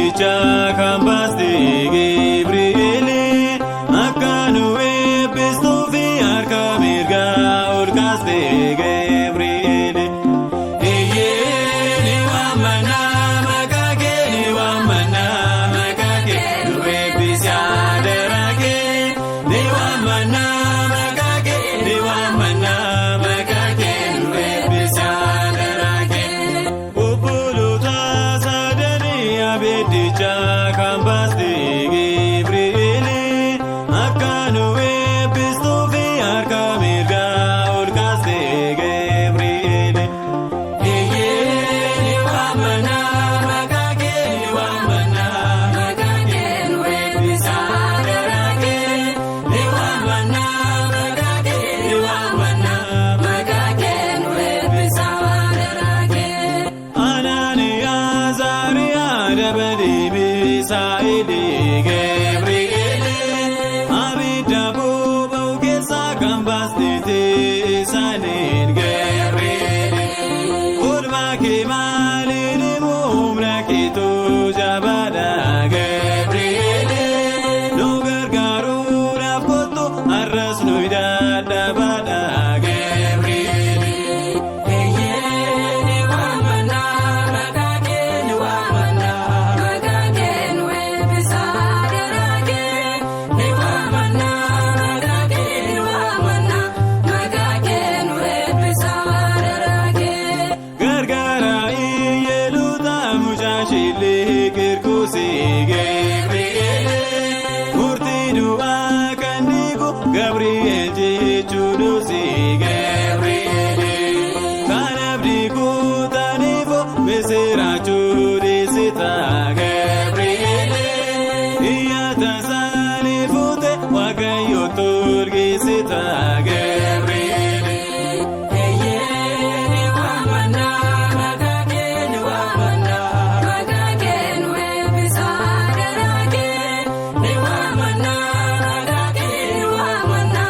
abiddicha kan baaste Gabri'eeli akka nu eebbistuuf harka mirgaa ol kaaste Gabri'eeli. Eeyyee ni waammanna maqaa kee ni waammanna maqaa kee nu eebbisi adaraa kee ni waammanna maqaa kee ni waammanna maqaa kee nu eebbisi adaraa kee. Obboloota sadanii abiddicha kan baaste Gabri'eeli akka nu eebbistuuf harka mirgaa ol kaaste Gabri'eeli. Eeyyee ni waammanna maqaa kee ni waammanna maqaa kee nu eebbisi adaraa kee ni waammanna maqaa kee ni waammanna maqaa kee nu eebbisi adaraa kee. Anaaniyaa Zaariyaa dabalii Misaa'eeli Gabri'eeli abidda boba'u keessaa kan baaste Teessaniin Gabri'eeli. Oolmaa kee maaliin immoo humna keetu jabaadha Gabri'eeli. Nu gargaaruudhaaf kottu har'as nu dadhabaadha Gabri'eeli. Eeyyee ni waammanna maqaa kee ni waammanna maqaa kee nu eebbisi adaraa kee ni waammanna maqaa kee ni waammanna maqaa kee nu eebbisi adaraa kee. Gargaara iyyeeluuta mucaa shillee kirkuusee Gabri'eeli. Murtii du'aa kan diigu Gabri'eel jechuudhuusee Gabri'eeli. Kan abdii kuutaniifoo misiraachuu dhiisita Gabri'eeli. Iyyata isaanii fuute Waaqayyo tolgeessita Gabri'eeli. Eeyyee ni waammanna maqaa kee ni waammanna maqaa kee nu eebbisi adaraa kee ni waammanna maqaa kee ni waammanna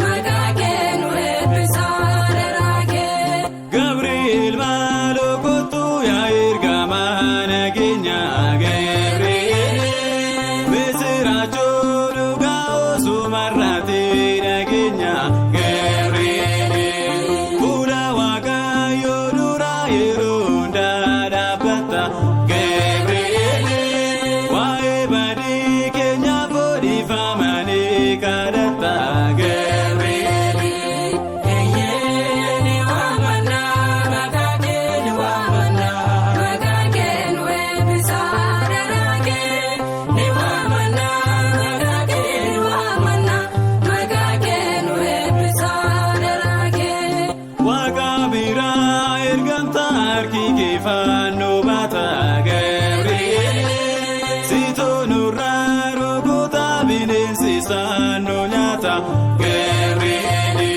maqaa kee nu eebbisi adaraa kee. Gabri'eel maaloo kottu yaa ergamaa nageenyaa Gabri'eeli. Misiraachuu dhugaa osumarraatee nageenya Gabri'eeli. Fuula Waaqayyoo dura yeroo hundaa dhaabbata Gabri'eeli. Waa'ee badii keenyaaf odeeffamanii kadhata Gabri'eeli. Eeyyee ni waammanna maqaa kee ni waammanna maqaa kee nu eebbisi adaraa kee ni waammanna maqaa kee ni waammanna maqaa kee nu eebbisi adaraa kee. Waaqa biraa ergamta harki kee fannoo baata Gabri'eeli. Situu nurraa rukkuta bineensi saanoo nyaata Gabri'eeli.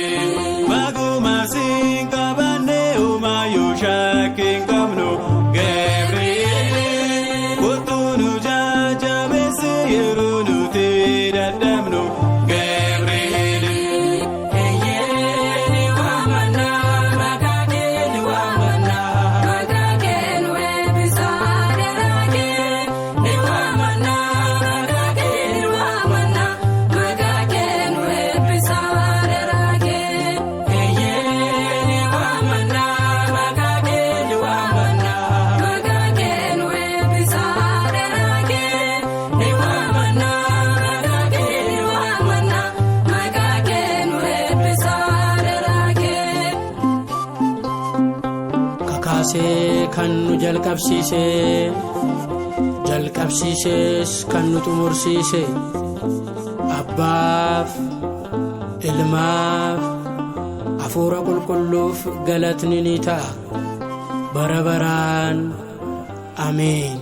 Baguma siin qabanne uumayyuu shakkii hin qabnu Gabri'eeli. Kottu nu jajjabeessi yeroo nuti dadhabnu Gabri'eeli. Eeyyee ni waammanna maqaa kee ni waammanna maqaa kee nu eebbisi adaraa kee ni waammanna maqaa kee ni waammanna maqaa kee nu eebbisi adaraa kee. Eeyyee ni waammanna maqaa kee ni waammanna maqaa kee nu eebbisi adaraa kee ni waammanna maqaa kee ni waammanna maqaa kee nu eebbisi adaraa kee. Kakaasee kan nu jalqabsiisees kan nu xumursiise Abbaaf Ilmaaf Hafuura Qulqulluuf galatni ni ta'a bara baraan. Ameen.